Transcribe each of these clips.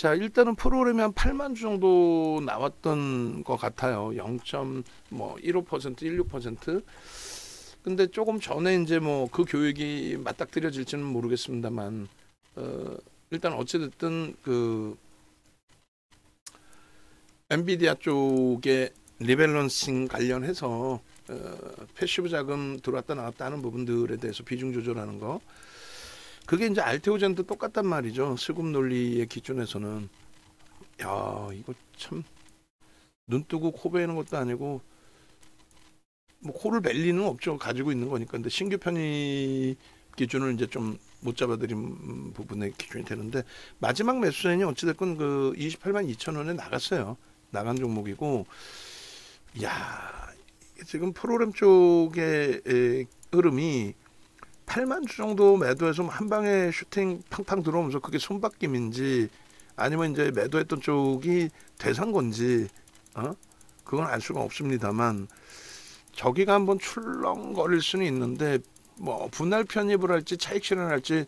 자, 일단은 프로그램이 한 8만 주 정도 나왔던 것 같아요. 0.15%, 16%. 근데 조금 전에 이제 뭐 그 교육이 맞닥뜨려질지는 모르겠습니다만, 일단 어찌됐든 그 엔비디아 쪽에 리밸런싱 관련해서 패시브 자금 들어왔다 나왔다 하는 부분들에 대해서 비중 조절하는 거, 그게 이제 알테오젠도 똑같단 말이죠. 수급 논리의 기준에서는. 야, 이거 참 눈 뜨고 코 베이는 것도 아니고 뭐 코를 벨 리는 없죠. 가지고 있는 거니까. 근데 신규 편입 기준을 이제 좀 못 잡아드린 부분의 기준이 되는데, 마지막 매수세는 어찌됐건 그 28만 2천 원에 나갔어요. 나간 종목이고, 야, 지금 프로그램 쪽의 흐름이 8만 주 정도 매도해서 한 방에 슈팅 팡팡 들어오면서 그게 손바뀜인지 아니면 이제 매도했던 쪽이 대산 건지 그건 알 수가 없습니다만, 저기가 한번 출렁거릴 수는 있는데 뭐 분할 편입을 할지 차익 실현할지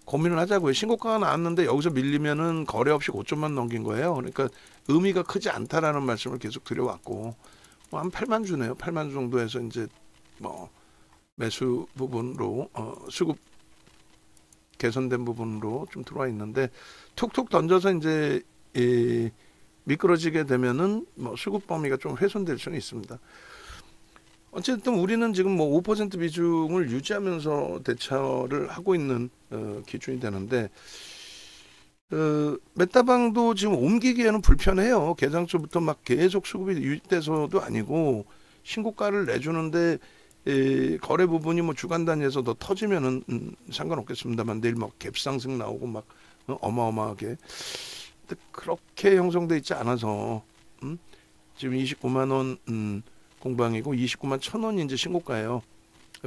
고민을 하자고요. 신고가가 나왔는데 여기서 밀리면은 거래 없이 고점만 넘긴 거예요. 그러니까 의미가 크지 않다라는 말씀을 계속 드려왔고, 뭐 한 8만 주네요. 8만 주 정도에서 이제 뭐 매수 부분으로 수급 개선된 부분으로 좀 들어와 있는데, 툭툭 던져서 이제 미끄러지게 되면은 뭐 수급 범위가 좀 훼손될 수는 있습니다. 어쨌든 우리는 지금 뭐 5% 비중을 유지하면서 대처를 하고 있는 기준이 되는데, 메타방도 지금 옮기기에는 불편해요. 개장초부터 막 계속 수급이 유입돼서도 아니고 신고가를 내주는데 거래 부분이 뭐 주간 단위에서 더 터지면은 상관없겠습니다만, 내일 막 갭상승 나오고 막 어마어마하게. 근데 그렇게 형성돼 있지 않아서 지금 29만 원 공방이고 29만 1,000원이 이제 신고가예요.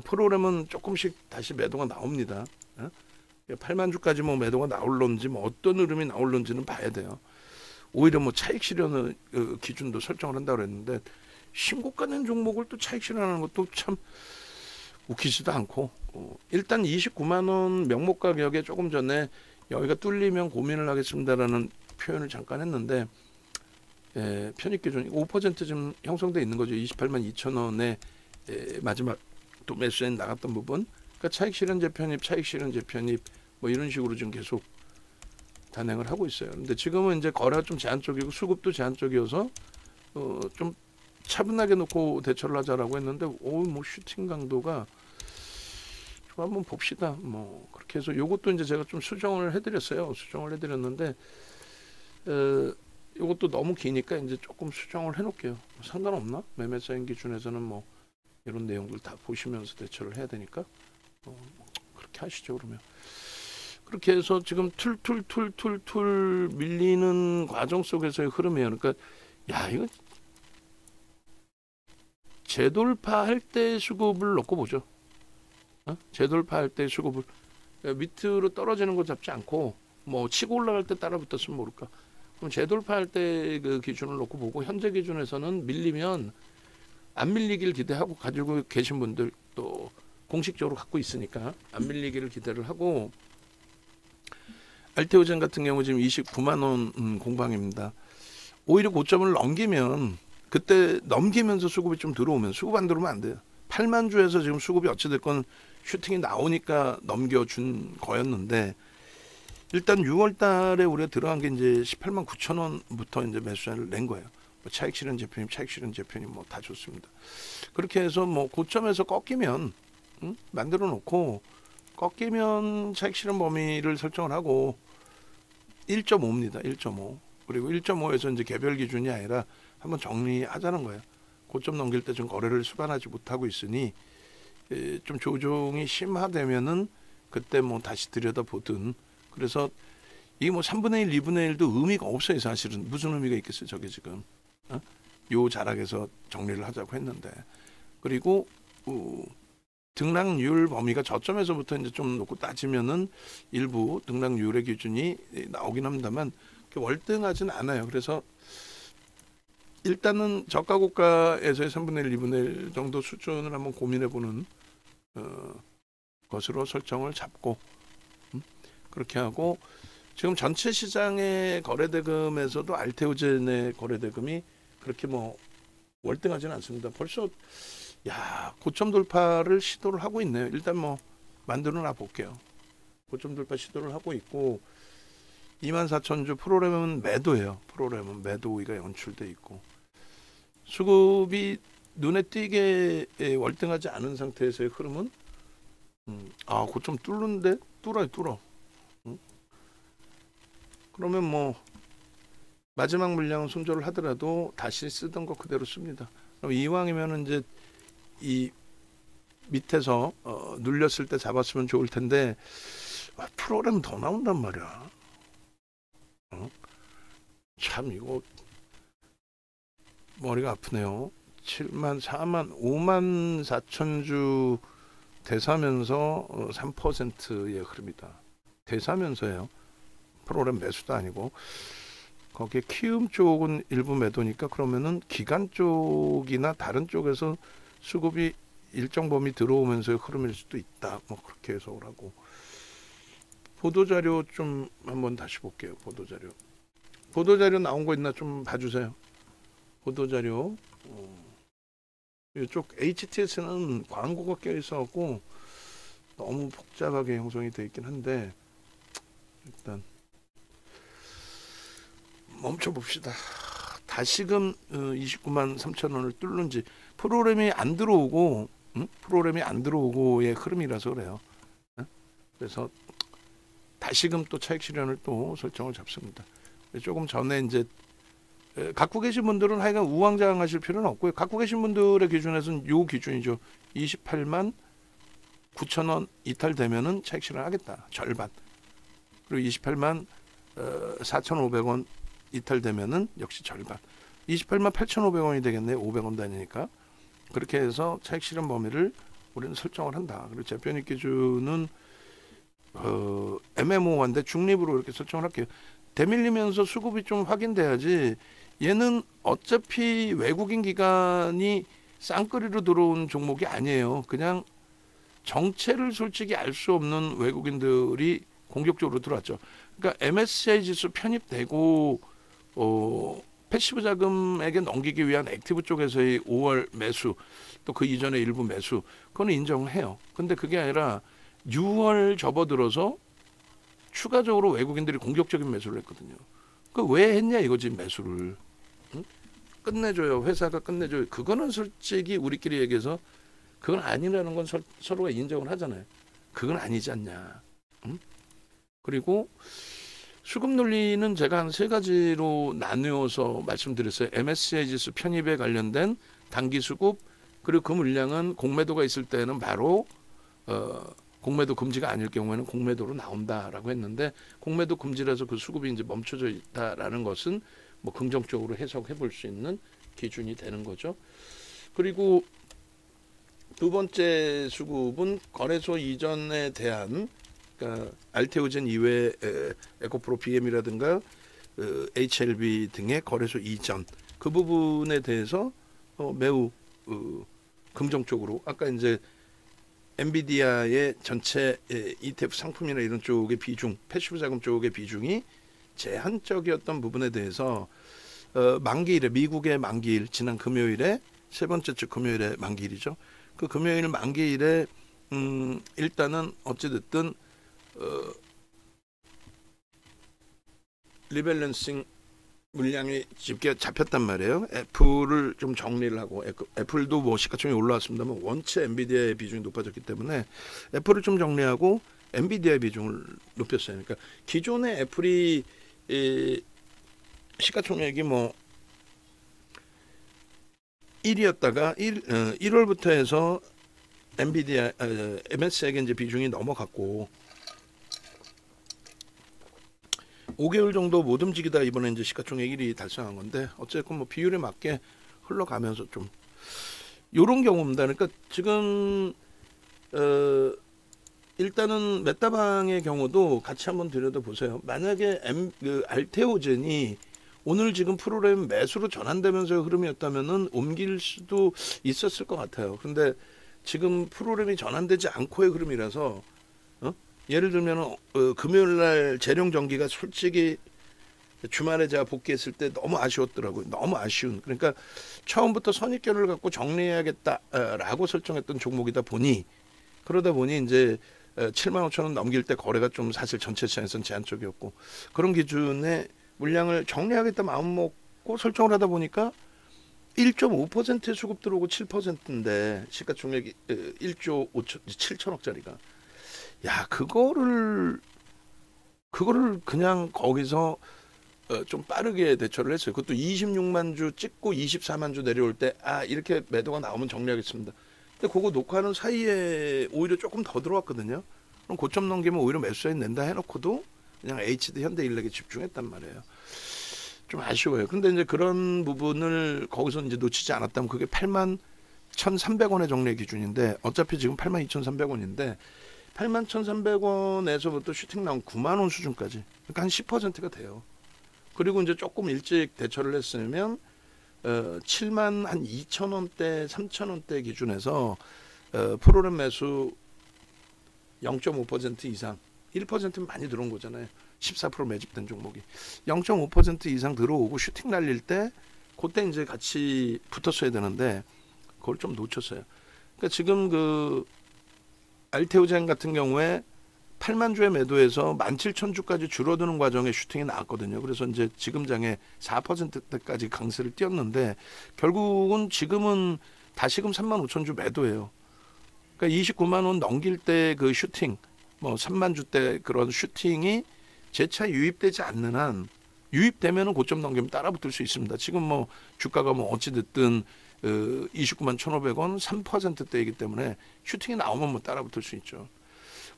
프로그램은 조금씩 다시 매도가 나옵니다. 8만 주까지 뭐 매도가 나올런지 뭐 어떤 흐름이 나올런지는 봐야 돼요. 오히려 뭐 차익 실현의 기준도 설정을 한다고 그랬는데, 신고가 낸 종목을 또 차익 실현하는 것도 참 웃기지도 않고, 일단 29만 원 명목 가격에 조금 전에 여기가 뚫리면 고민을 하겠습니다라는 표현을 잠깐 했는데, 편입 기준 5% 지금 형성돼 있는 거죠. 28만 2천 원에 마지막 또 매수에 나갔던 부분. 그러니까 차익 실현 재편입, 차익 실현 재편입 뭐 이런 식으로 지금 계속 단행을 하고 있어요. 근데 지금은 이제 거래가 좀 제한적이고 수급도 제한적이어서 좀 차분하게 놓고 대처를 하자라고 했는데, 뭐 슈팅 강도가 좀 한번 봅시다. 뭐 그렇게 해서 요것도 이제 제가 좀 수정을 해드렸어요. 수정을 해드렸는데 이것도 너무 기니까 이제 조금 수정을 해놓을게요. 상관없나? 매매 사인 기준에서는 뭐 이런 내용들 다 보시면서 대처를 해야 되니까 그렇게 하시죠. 그러면 그렇게 해서 지금 툴툴툴툴툴 밀리는 과정 속에서의 흐름이에요. 그러니까 야, 이거 재돌파할 때 수급을 놓고 보죠. 재돌파할 때 수급을 밑으로 떨어지는 거 잡지 않고 뭐 치고 올라갈 때 따라 붙었으면 모를까. 그럼 재돌파할 때 그 기준을 놓고 보고, 현재 기준에서는 밀리면 안 밀리길 기대하고 가지고 계신 분들, 또 공식적으로 갖고 있으니까 안 밀리기를 기대를 하고, 알테오젠 같은 경우 지금 29만 원 공방입니다. 오히려 고점을 넘기면, 그때 넘기면서 수급이 좀 들어오면, 수급 안 들어오면 안 돼요. 8만 주에서 지금 수급이 어찌됐건 슈팅이 나오니까 넘겨준 거였는데, 일단 6월 달에 우리가 들어간 게 이제 18만 9천 원부터 이제 매수를 낸 거예요. 뭐 차익 실현 재편입, 차익 실현 재편입 뭐 다 좋습니다. 그렇게 해서 뭐 고점에서 꺾이면 만들어 놓고, 꺾이면 차익 실현 범위를 설정을 하고 1.5입니다. 1.5. 그리고 1.5에서 이제 개별 기준이 아니라 한번 정리하자는 거예요. 고점 넘길 때 좀 거래를 수반하지 못하고 있으니 좀 조정이 심화되면은 그때 뭐 다시 들여다보든. 그래서 이게 뭐 3분의 1, 2분의 1도 의미가 없어요. 사실은 무슨 의미가 있겠어요. 저게 지금 요 자락에서 정리를 하자고 했는데, 그리고 등락률 범위가 저점에서부터 이제 좀 놓고 따지면은 일부 등락률의 기준이 나오긴 합니다만 월등하진 않아요. 그래서 일단은 저가 고가에서의 3분의 1, 2분의 1 정도 수준을 한번 고민해보는 것으로 설정을 잡고, 그렇게 하고, 지금 전체 시장의 거래대금에서도 알테오젠의 거래대금이 그렇게 뭐 월등하지는 않습니다. 벌써 고점 돌파를 시도를 하고 있네요. 일단 뭐 만들어 놔 볼게요. 고점 돌파 시도를 하고 있고 24,000주 프로그램은 매도예요. 프로그램은 매도 우위가 연출돼 있고 수급이 눈에 띄게 월등하지 않은 상태에서의 흐름은 고점 뚫는데 뚫어. 그러면 뭐 마지막 물량은 손절을 하더라도 다시 쓰던 거 그대로 씁니다. 그럼 이왕이면 이제 이 밑에서 눌렸을 때 잡았으면 좋을 텐데 프로그램 더 나온단 말이야. 참 이거 머리가 아프네요. 7만, 4만, 5만 4천 주 대사면서 3%의 흐름이다. 대사면서예요. 프로그램 매수도 아니고 거기에 키움 쪽은 일부 매도니까 그러면은 기관 쪽이나 다른 쪽에서 수급이 일정 범위 들어오면서의 흐름일 수도 있다. 뭐 그렇게 해석을 하고 보도자료 좀 한번 다시 볼게요. 보도자료 나온 거 있나 좀 봐주세요. 보도자료 이쪽 HTS는 광고가 껴있어갖고 너무 복잡하게 형성이 되어 있긴 한데 일단 멈춰봅시다. 다시금 29만 3천 원을 뚫는지 프로그램이 안 들어오고의 흐름이라서 그래요. 그래서 다시금 또 차익 실현을 또 설정을 잡습니다. 조금 전에 이제 갖고 계신 분들은 하여간 우왕좌왕하실 필요는 없고요. 갖고 계신 분들의 기준에서는 요 기준이죠. 28만 9천 원 이탈되면은 차익 실현하겠다. 절반. 그리고 28만 4,500원 이탈되면은 역시 절반. 28만 8,500원이 되겠네요. 500원 단위니까. 그렇게 해서 차익 실현 범위를 우리는 설정을 한다. 그리고 재편입 기준은 MMO인데 중립으로 이렇게 설정을 할게요. 대밀리면서 수급이 좀 확인돼야지. 얘는 어차피 외국인 기관이 쌍끌이로 들어온 종목이 아니에요. 그냥 정체를 솔직히 알 수 없는 외국인들이 공격적으로 들어왔죠. 그러니까 MSCI 지수 편입되고 패시브 자금에게 넘기기 위한 액티브 쪽에서의 5월 매수 또 그 이전에 일부 매수 그거는 인정해요. 근데 그게 아니라 6월 접어들어서 추가적으로 외국인들이 공격적인 매수를 했거든요. 그 왜 했냐 이거지 매수를. 응? 끝내줘요. 회사가 끝내줘요. 그거는 솔직히 우리끼리 얘기해서 그건 아니라는 건 서로가 인정을 하잖아요. 그건 아니지 않냐. 응? 그리고 수급 논리는 제가 한 3가지로 나누어서 말씀드렸어요. MSCI 지수 편입에 관련된 단기 수급 그리고 그 물량은 공매도가 있을 때는 바로 공매도 금지가 아닐 경우에는 공매도로 나온다라고 했는데 공매도 금지라서 그 수급이 이제 멈춰져 있다라는 것은 뭐 긍정적으로 해석해 볼 수 있는 기준이 되는 거죠. 그리고 두 번째 수급은 거래소 이전에 대한 그러니까 알테오젠 이외 에코프로 BM이라든가 HLB 등의 거래소 이전 그 부분에 대해서 매우 긍정적으로 아까 이제 엔비디아의 전체 ETF 상품이나 이런 쪽의 비중, 패시브 자금 쪽의 비중이 제한적이었던 부분에 대해서 만기일에 미국의 만기일 지난 금요일에 세 번째 주 금요일에 만기일이죠. 그 금요일 만기일에 일단은 어찌됐든 리밸런싱 물량이 집게 잡혔단 말이에요. 애플을 좀 정리를 하고 애플도 뭐 시가총액이 올라왔습니다만 원체 엔비디아의 비중이 높아졌기 때문에 애플을 좀 정리하고 엔비디아의 비중을 높였어요. 그러니까 기존의 애플이 시가총액이 뭐 1위였다가 1월부터 해서 엔비디아 MSCI에게 이제 비중이 넘어갔고 5개월 정도 못 움직이다 이번에 이제 시가총액 1위 달성한 건데 어쨌든 뭐 비율에 맞게 흘러가면서 좀 요런 경우입니다. 그러니까 지금 일단은 메타방의 경우도 같이 한번 들여다보세요. 만약에 알테오젠이 오늘 지금 프로그램 매수로 전환되면서의 흐름이었다면은 옮길 수도 있었을 것 같아요. 근데 지금 프로그램이 전환되지 않고의 흐름이라서 예를 들면 금요일 날 재령 정기가 솔직히 주말에 제가 복귀했을 때 너무 아쉬웠더라고요. 너무 아쉬운. 그러니까 처음부터 선입견을 갖고 정리해야겠다라고 설정했던 종목이다 보니 그러다 보니 이제 7만 5천 원 넘길 때 거래가 좀 사실 전체 시장에서는 제한적이었고 그런 기준에 물량을 정리하겠다 마음 먹고 설정을 하다 보니까 1.5%의 수급 들어오고 7%인데 시가총액이 1조 5천 7천억짜리가 야 그거를 그냥 거기서 좀 빠르게 대처를 했어요. 그것도 26만 주 찍고 24만 주 내려올 때 이렇게 매도가 나오면 정리하겠습니다. 근데 그거 녹화하는 사이에 오히려 조금 더 들어왔거든요. 그럼 고점 넘기면 오히려 매수 사인 낸다 해놓고도 그냥 HD 현대일렉에 집중했단 말이에요. 좀 아쉬워요. 근데 이제 그런 부분을 거기서 이제 놓치지 않았다면 그게 8만 1,300원의 정리의 기준인데 어차피 지금 8만 2,300원인데 8만 1,300원에서부터 슈팅 나온 9만 원 수준까지 그러니까 한 10%가 돼요. 그리고 이제 조금 일찍 대처를 했으면 7만 한 2천 원대, 3천 원대 기준에서 프로그램 매수 0.5% 이상, 1%는 많이 들어온 거잖아요. 14% 매집된 종목이 0.5% 이상 들어오고 슈팅 날릴 때 그때 이제 같이 붙었어야 되는데 그걸 좀 놓쳤어요. 그러니까 지금 그 알테오젠 같은 경우에 8만 주의 매도에서 17,000주까지 줄어드는 과정에 슈팅이 나왔거든요. 그래서 이제 지금 장에 4%대까지 강세를 띄었는데 결국은 지금은 다시금 35,000주 매도예요. 그러니까 29만 원 넘길 때 그 슈팅, 뭐 3만 주 때 그런 슈팅이 재차 유입되지 않는 한 유입되면은 고점 넘기면 따라붙을 수 있습니다. 지금 뭐 주가가 뭐 어찌 됐든 29만 1,500원 3%대이기 때문에 슈팅이 나오면 뭐 따라붙을 수 있죠.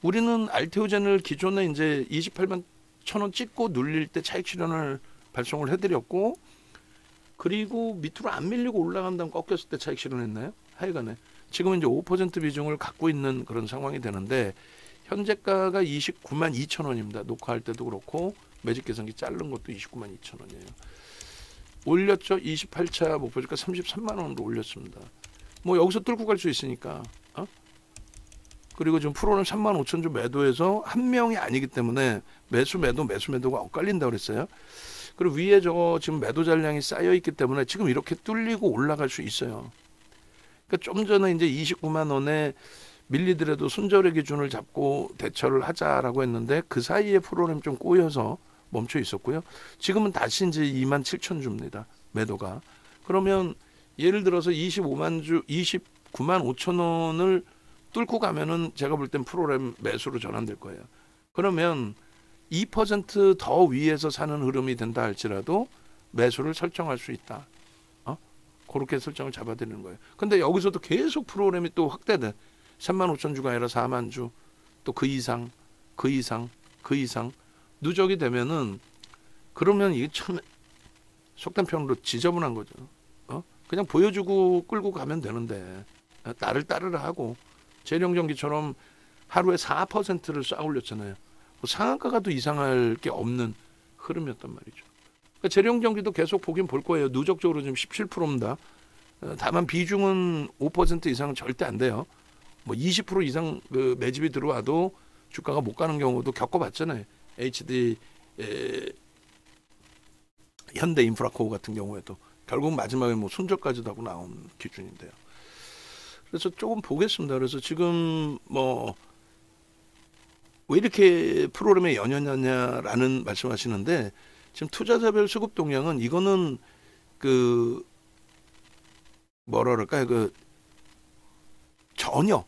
우리는 알테오젠을 기존에 이제 28만 1,000원 찍고 눌릴 때 차익 실현을 발송을 해드렸고 그리고 밑으로 안 밀리고 올라간 다음 꺾였을 때 차익 실현했나요? 하여간에 지금은 이제 5% 비중을 갖고 있는 그런 상황이 되는데 현재가가 29만 2천 원입니다. 녹화할 때도 그렇고 매직 계산기 자른 것도 29만 2천 원이에요. 올렸죠. 28차 목표주가 33만 원으로 올렸습니다. 뭐 여기서 뚫고 갈 수 있으니까. 그리고 지금 프로는 3만 5천 주 매도해서 한 명이 아니기 때문에 매수매도가 엇갈린다고 그랬어요. 그리고 위에 저거 지금 매도 잔량이 쌓여 있기 때문에 지금 이렇게 뚫리고 올라갈 수 있어요. 그러니까 좀 전에 이제 29만 원에 밀리더라도 순절의 기준을 잡고 대처를 하자라고 했는데 그 사이에 프로그램 좀 꼬여서 멈춰 있었고요. 지금은 다시 이제 2만 7천 주입니다. 매도가. 그러면 예를 들어서 29만 5천 원을 뚫고 가면은 제가 볼 땐 프로그램 매수로 전환될 거예요. 그러면 2%더 위에서 사는 흐름이 된다 할지라도 매수를 설정할 수 있다. 그렇게 설정을 잡아드리는 거예요. 근데 여기서도 계속 프로그램이 또 확대돼. 3만 5천 주가 아니라 4만 주, 또 그 이상 누적이 되면은 그러면 이게 참 속된 표현으로 지저분한 거죠. 그냥 보여주고 끌고 가면 되는데 나를 따르라 하고 재령전기처럼 하루에 4%를 쌓아 올렸잖아요. 상한가가 더 이상할 게 없는 흐름이었단 말이죠. 그러니까 재령전기도 계속 보긴 볼 거예요. 누적적으로 지금 17%입니다. 다만 비중은 5% 이상은 절대 안 돼요. 뭐 20% 이상 그 매집이 들어와도 주가가 못 가는 경우도 겪어봤잖아요. HD 현대인프라코어 같은 경우에도 결국 마지막에 뭐 손절까지도 하고 나온 기준인데요. 그래서 조금 보겠습니다. 그래서 지금 뭐 왜 이렇게 프로그램에 연연하냐라는 말씀하시는데 지금 투자자별 수급 동향은 이거는 그 뭐라 그럴까요? 그 전혀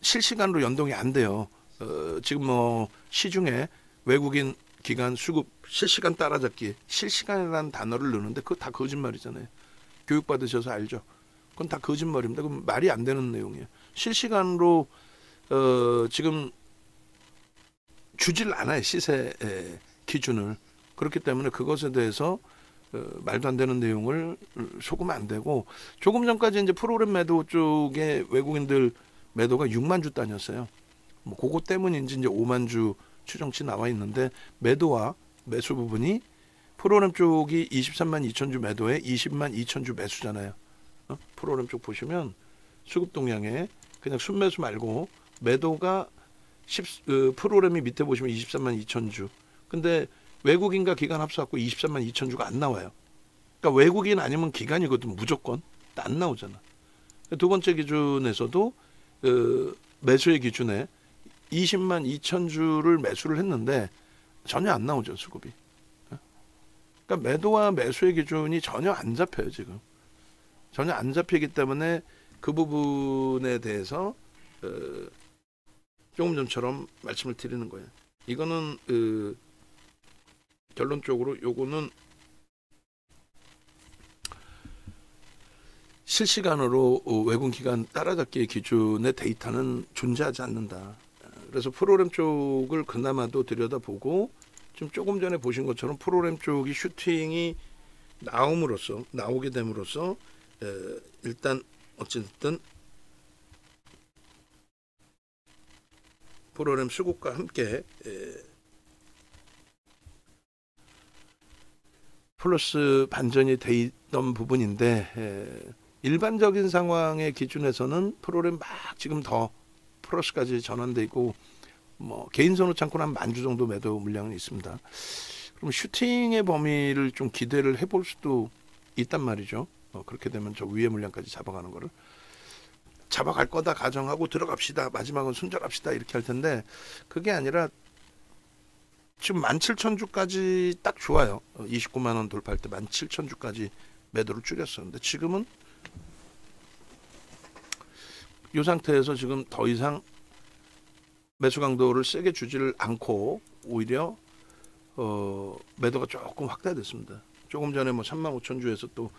실시간으로 연동이 안 돼요. 지금 뭐 시중에 외국인 기관 수급 실시간 따라잡기 실시간이라는 단어를 넣는데 그거 다 거짓말이잖아요. 교육 받으셔서 알죠. 그건 다 거짓말입니다. 그럼 말이 안 되는 내용이에요. 실시간으로 지금 주질 않아요. 시세 기준을. 그렇기 때문에 그것에 대해서 말도 안 되는 내용을 속으면 안 되고 조금 전까지 이제 프로그램 매도 쪽에 외국인들 매도가 6만 주 단위였어요. 뭐 그거 때문인지 이제 5만 주 추정치 나와 있는데 매도와 매수 부분이 프로그램 쪽이 23만 2천 주 매도에 20만 2천 주 매수잖아요. 프로그램 쪽 보시면 수급 동향에 그냥 순매수 말고 매도가 프로그램이 밑에 보시면 23만 2천 주. 근데 외국인과 기관 합쳐갖고 23만 2천 주가 안 나와요. 그러니까 외국인 아니면 기관이거든 무조건. 안 나오잖아. 두 번째 기준에서도 매수의 기준에 20만 2천 주를 매수를 했는데 전혀 안 나오죠 수급이. 그러니까 매도와 매수의 기준이 전혀 안 잡혀요 지금. 전혀 안 잡히기 때문에 그 부분에 대해서 조금 전처럼 말씀을 드리는 거예요. 이거는 결론적으로 요거는 실시간으로 외국 기관 따라잡기의 기준의 데이터는 존재하지 않는다. 그래서 프로그램 쪽을 그나마도 들여다보고 좀 조금 전에 보신 것처럼 프로그램 쪽이 슈팅이 나오게 됨으로써 일단 어쨌든 프로그램 수급과 함께 플러스 반전이 돼 있던 부분인데 일반적인 상황의 기준에서는 프로그램 막 지금 더 플러스까지 전환돼 있고 뭐 개인 선호 창고는 한 10,000주 정도 매도 물량은 있습니다. 그럼 슈팅의 범위를 좀 기대를 해볼 수도 있단 말이죠. 그렇게 되면 저 위에 물량까지 잡아가는 거를 잡아갈 거다 가정하고 들어갑시다. 마지막은 손절합시다. 이렇게 할 텐데 그게 아니라 지금 17,000주까지 딱 좋아요. 29만 원 돌파할 때 17,000주까지 매도를 줄였었는데 지금은 이 상태에서 지금 더 이상 매수 강도를 세게 주지를 않고 오히려 매도가 조금 확대됐습니다. 조금 전에 뭐 35,000주에서 또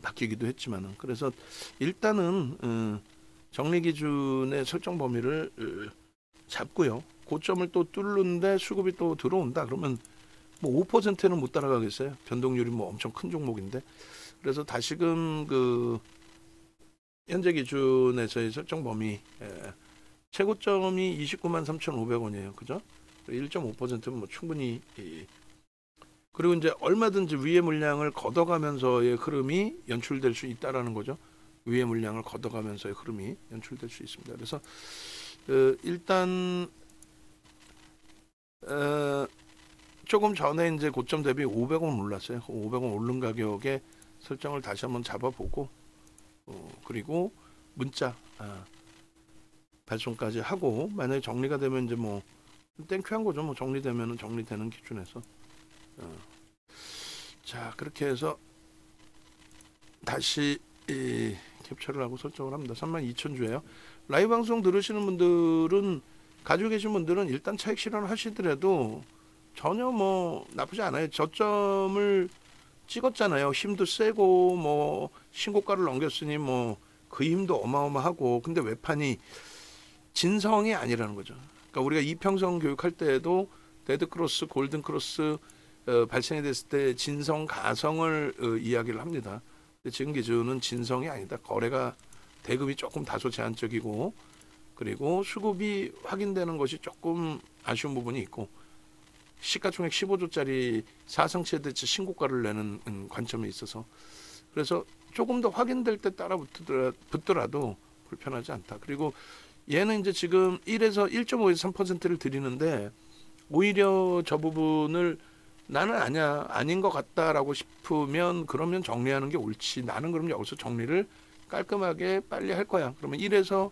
바뀌기도 했지만은 그래서 일단은 정리 기준의 설정 범위를 잡고요. 고점을 또 뚫는데 수급이 또 들어온다 그러면 뭐 5%는 못 따라가겠어요. 변동률이 뭐 엄청 큰 종목인데 그래서 다시금 그 현재 기준에서의 설정 범위 최고점이 29만 3,500원이에요. 그죠? 1.5%는 뭐 충분히 그리고 이제 얼마든지 위의 물량을 걷어가면서의 흐름이 연출될 수 있다라는 거죠. 위의 물량을 걷어가면서의 흐름이 연출될 수 있습니다. 그래서 일단 조금 전에 이제 고점 대비 500원 올랐어요. 500원 오른 가격에 설정을 다시 한번 잡아보고 그리고 문자 발송까지 하고 만약에 정리가 되면 이제 뭐 땡큐한 거죠. 뭐 정리되면은 정리되는 기준에서 자 그렇게 해서 다시 캡처를 하고 설정을 합니다. 32,000주예요. 라이브 방송 들으시는 분들은 가지고 계신 분들은 일단 차익 실현 하시더라도 전혀 뭐 나쁘지 않아요. 저점을 찍었잖아요. 힘도 세고 뭐 신고가를 넘겼으니 뭐 그 힘도 어마어마하고 근데 외판이 진성이 아니라는 거죠. 그러니까 우리가 이평선 교육할 때에도 데드크로스, 골든크로스 발생이 됐을 때 진성, 가성을 이야기를 합니다. 근데 지금 기준은 진성이 아니다. 거래가 대금이 조금 다소 제한적이고 그리고 수급이 확인되는 것이 조금 아쉬운 부분이 있고 시가총액 15조짜리 4성 최대치 신고가를 내는 관점이 있어서 그래서 조금 더 확인될 때 따라 붙더라도 불편하지 않다. 그리고 얘는 이제 지금 1에서 1.5에서 3%를 드리는데 오히려 저 부분을 나는 아닌 것 같다라고 싶으면 그러면 정리하는 게 옳지. 나는 그럼 여기서 정리를 깔끔하게 빨리 할 거야. 그러면 1에서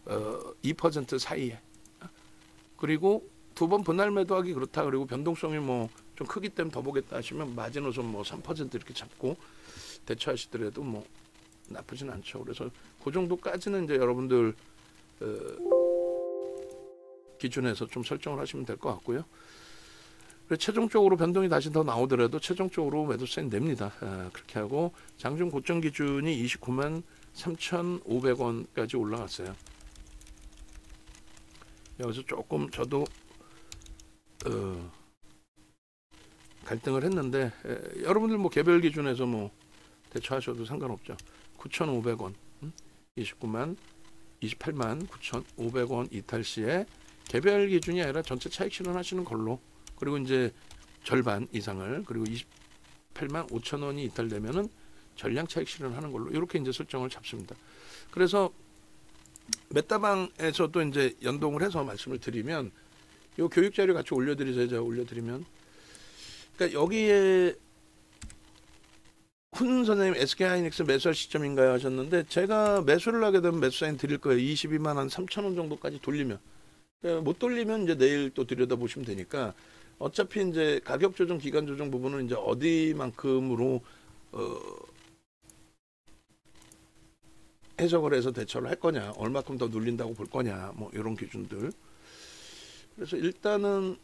2% 사이에. 그리고 두 번 분할 매도하기 그렇다. 그리고 변동성이 뭐 좀 크기 때문에 더 보겠다 하시면 마지노선 뭐 3% 이렇게 잡고 대처하시더라도 뭐 나쁘진 않죠. 그래서 그 정도까지는 이제 여러분들 기준에서 좀 설정을 하시면 될 것 같고요. 그래서 최종적으로 변동이 다시 더 나오더라도 최종적으로 매도 사인 냅니다. 그렇게 하고 장중 고점 기준이 29만 3,500원까지 올라갔어요. 여기서 조금 저도 갈등을 했는데 여러분들 뭐 개별 기준에서 뭐 대처하셔도 상관없죠. 9,500원 28만 9,500원 이탈 시에 개별 기준이 아니라 전체 차익 실현하시는 걸로 그리고 이제 절반 이상을 그리고 28만 5천 원이 이탈되면은 전량 차익 실현하는 걸로 이렇게 이제 설정을 잡습니다. 그래서 메타방에서 또 이제 연동을 해서 말씀을 드리면 요 교육 자료 같이 올려드리세요. 제가 올려드리면 그러니까 여기에 훈 선생님 SK하이닉스 매수할 시점인가요 하셨는데 제가 매수를 하게 되면 매수 사인 드릴 거예요. 22만 한 3천 원 정도까지 돌리면 그러니까 못 돌리면 이제 내일 또 들여다 보시면 되니까 어차피 이제 가격 조정 기간 조정 부분은 이제 어디만큼으로 해석을 해서 대처를 할 거냐 얼마큼 더 눌린다고 볼 거냐 뭐 이런 기준들. 그래서 일단은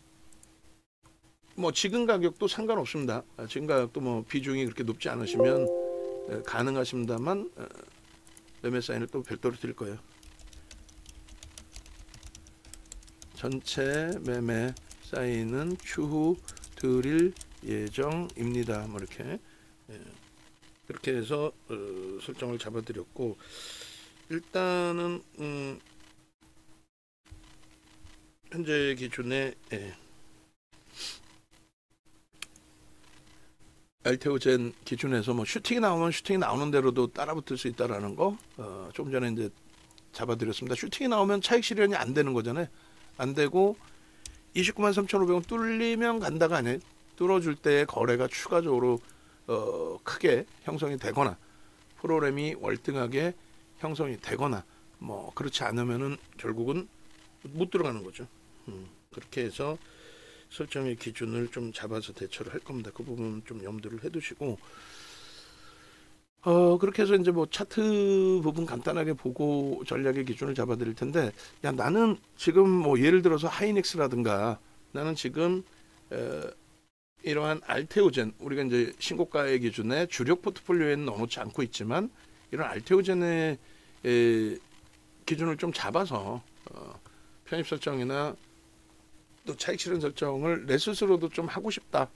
뭐 지금 가격도 상관없습니다. 지금 가격도 뭐 비중이 그렇게 높지 않으시면 가능하십니다만 매매 사인을 또 별도로 드릴 거예요. 전체 매매 사인은 추후 드릴 예정입니다. 뭐 이렇게 그렇게 해서 설정을 잡아드렸고 일단은 현재 기준에 알테오젠 기준에서 뭐 슈팅이 나오면 슈팅이 나오는 대로도 따라붙을 수 있다라는 거 조금 전에 이제 잡아드렸습니다. 슈팅이 나오면 차익 실현이 안 되는 거잖아요. 안 되고 29만 3,500원 뚫리면 간다가 아니에요. 뚫어줄 때 거래가 추가적으로 크게 형성이 되거나 프로그램이 월등하게 형성이 되거나 뭐 그렇지 않으면은 결국은 못 들어가는 거죠. 그렇게 해서 설정의 기준을 좀 잡아서 대처를 할 겁니다. 그 부분 좀 염두를 해두시고 그렇게 해서 이제 뭐 차트 부분 간단하게 보고 전략의 기준을 잡아드릴 텐데 야 나는 지금 뭐 예를 들어서 하이닉스라든가 나는 지금 이러한 알테오젠 우리가 이제 신고가의 기준에 주력 포트폴리오에는 넣어놓지 않고 있지만 이런 알테오젠의 기준을 좀 잡아서 편입 설정이나 또 차익 실현 설정을 내 스스로도 좀 하고 싶다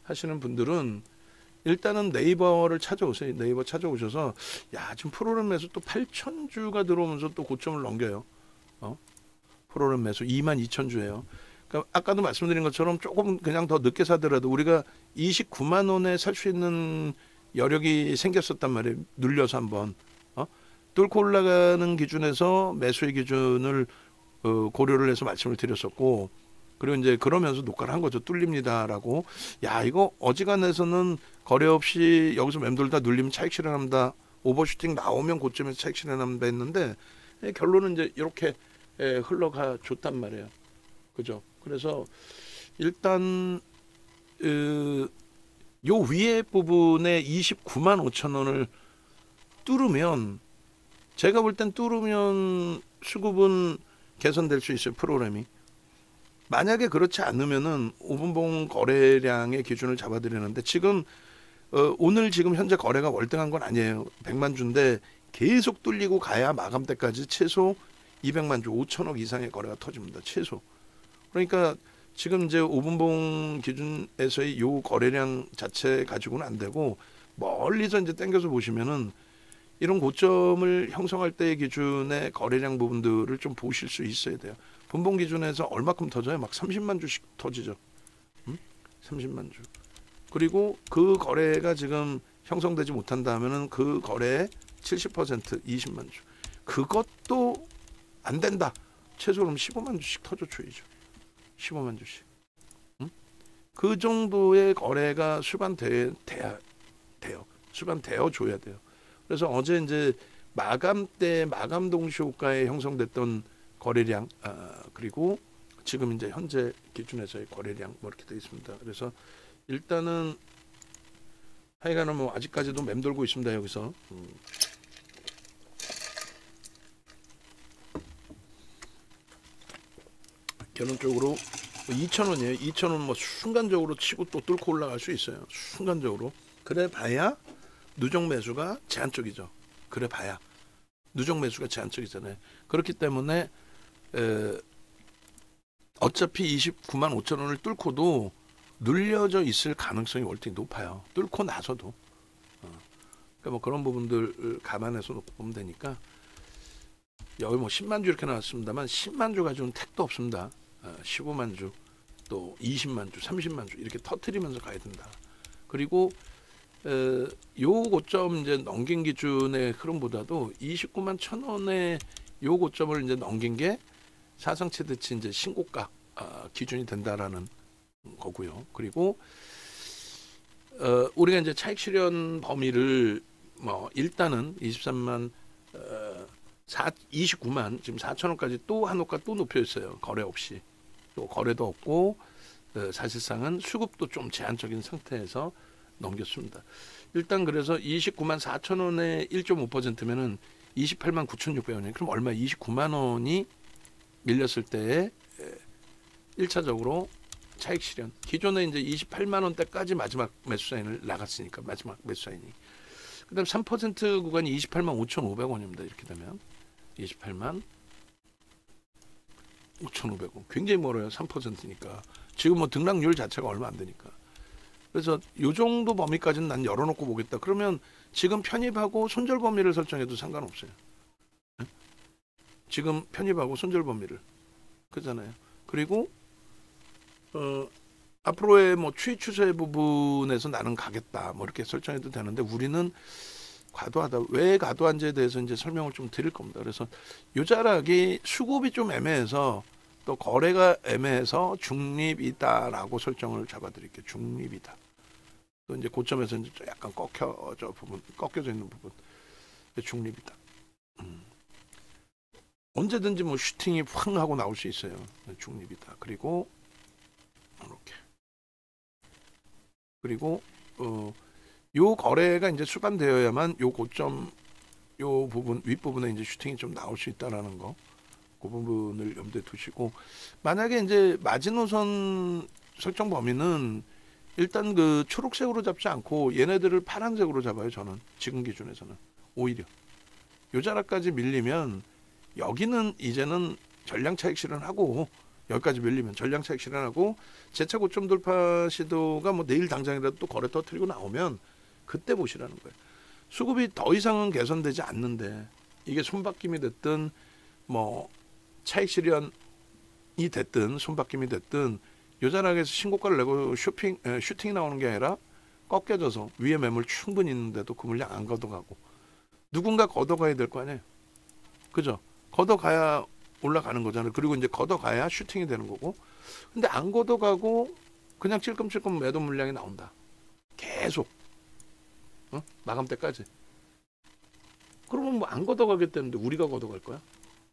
하시는 분들은 일단은 네이버를 찾아오세요. 네이버 찾아오셔서 야 지금 프로그램 매수 또 8,000주가 들어오면서 또 고점을 넘겨요. 프로그램 매수 22,000주예요. 그러니까 아까도 말씀드린 것처럼 조금 그냥 더 늦게 사더라도 우리가 29만 원에 살 수 있는 여력이 생겼었단 말이에요. 눌려서 한번 뚫고 올라가는 기준에서 매수의 기준을 고려를 해서 말씀을 드렸었고 그리고 이제 그러면서 녹화를 한 거죠. 뚫립니다라고. 야 이거 어지간해서는 거래 없이 여기서 맴돌다 눌리면 차익 실현합니다. 오버슈팅 나오면 고점에서 차익 실현합니다 했는데 결론은 이제 이렇게 흘러가 줬단 말이에요. 그죠? 그래서 일단 요 위에 부분에 29만 5천 원을 뚫으면 제가 볼 땐 뚫으면 수급은 개선될 수 있어요. 프로그램이. 만약에 그렇지 않으면은 5분봉 거래량의 기준을 잡아드리는데 지금 오늘 지금 현재 거래가 월등한 건 아니에요. 100만 주인데 계속 뚫리고 가야 마감 때까지 최소 200만 주 5천억 이상의 거래가 터집니다. 최소. 그러니까 지금 이제 5분봉 기준에서의 요 거래량 자체 가지고는 안 되고 멀리서 이제 당겨서 보시면은 이런 고점을 형성할 때의 기준의 거래량 부분들을 좀 보실 수 있어야 돼요. 분봉 기준에서 얼마큼 터져요? 막 30만 주씩 터지죠. 30만 주. 그리고 그 거래가 지금 형성되지 못한다 하면은 그 거래의 70% 20만 주. 그것도 안 된다. 최소 그럼 15만 주씩 터져줘야죠. 15만 주씩. 그 정도의 거래가 수반돼야 돼요. 수반되어 줘야 돼요. 그래서 어제 이제 마감 때 마감 동시효과에 형성됐던 거래량 그리고 지금 이제 현재 기준에서의 거래량 뭐 이렇게 되어 있습니다. 그래서 일단은 하여간은 뭐 아직까지도 맴돌고 있습니다. 여기서 결론적으로 2,000원이에요. 2,000원 뭐 순간적으로 치고 또 뚫고 올라갈 수 있어요. 순간적으로. 그래 봐야 누적 매수가 제한적이죠. 그래 봐야 누적 매수가 제한적이잖아요. 그렇기 때문에 어차피 29만 5천 원을 뚫고도 눌려져 있을 가능성이 월등히 높아요. 뚫고 나서도. 그러니까 뭐 그런 부분들 감안해서 놓고 보면 되니까 여기 뭐 10만 주 이렇게 나왔습니다만 10만 주 가지고는 택도 없습니다. 15만 주, 또 20만 주, 30만 주 이렇게 터트리면서 가야 된다. 그리고 요 고점 이제 넘긴 기준의 흐름보다도 29만 1,000원의 요 고점을 이제 넘긴 게 사상 최대치 이제 신고가 기준이 된다라는 거고요. 그리고 우리가 이제 차익 실현 범위를 뭐 일단은 23만 29만 지금 4천원까지 또 한호가 또 높여 있어요. 거래 없이. 또 거래도 없고 사실상은 수급도 좀 제한적인 상태에서 넘겼습니다. 일단 그래서 29만 4천 원에 1.5%면은 28만 9,600원이에요. 그럼 얼마? 29만 원이 밀렸을 때에 1차적으로 차익 실현. 기존에 이제 28만 원대까지 마지막 매수 사인을 나갔으니까 마지막 매수 사인이. 그다음 3% 구간이 28만 5,500원입니다. 이렇게 되면 28만 5,500원. 굉장히 멀어요. 3%니까. 지금 뭐 등락률 자체가 얼마 안 되니까. 그래서 요 정도 범위까지는 난 열어놓고 보겠다. 그러면 지금 편입하고 손절 범위를 설정해도 상관없어요. 네? 지금 편입하고 손절 범위를. 그잖아요. 그리고 앞으로의 뭐 추이 추세 부분에서 나는 가겠다. 뭐 이렇게 설정해도 되는데 우리는 과도하다. 왜 과도한지에 대해서 이제 설명을 좀 드릴 겁니다. 그래서 요 자락이 수급이 좀 애매해서 또 거래가 애매해서 중립이다라고 설정을 잡아드릴게요. 중립이다. 또 이제 고점에서 이제 약간 꺾여져 있는 부분, 중립이다. 언제든지 뭐 슈팅이 확 하고 나올 수 있어요. 중립이다. 그리고 이렇게. 그리고 요 거래가 이제 수반되어야만 요 고점 요 부분 윗부분에 이제 슈팅이 좀 나올 수 있다라는 거. 그 부분을 염두에 두시고 만약에 이제 마지노선 설정 범위는 일단 그 초록색으로 잡지 않고 얘네들을 파란색으로 잡아요. 저는 지금 기준에서는 오히려 요 자락까지 밀리면 여기는 이제는 전량 차익 실현하고 여기까지 밀리면 전량 차익 실현하고 재차 고점 돌파 시도가 뭐 내일 당장이라도 또 거래 터뜨리고 나오면 그때 보시라는 거예요. 수급이 더 이상은 개선되지 않는데 이게 손바뀜이 됐든 뭐 차익 실현이 됐든 손바뀜이 됐든 요 자락에서 신고가를 내고 슈팅이 나오는 게 아니라 꺾여져서 위에 매물 충분히 있는데도 그 물량 안 걷어가고 누군가 걷어가야 될 거 아니에요. 그죠? 걷어가야 올라가는 거잖아요. 그리고 이제 걷어가야 슈팅이 되는 거고 근데 안 걷어가고 그냥 찔끔찔끔 매도 물량이 나온다. 계속 마감 때까지. 그러면 뭐 안 걷어가기 때문에 우리가 걷어갈 거야?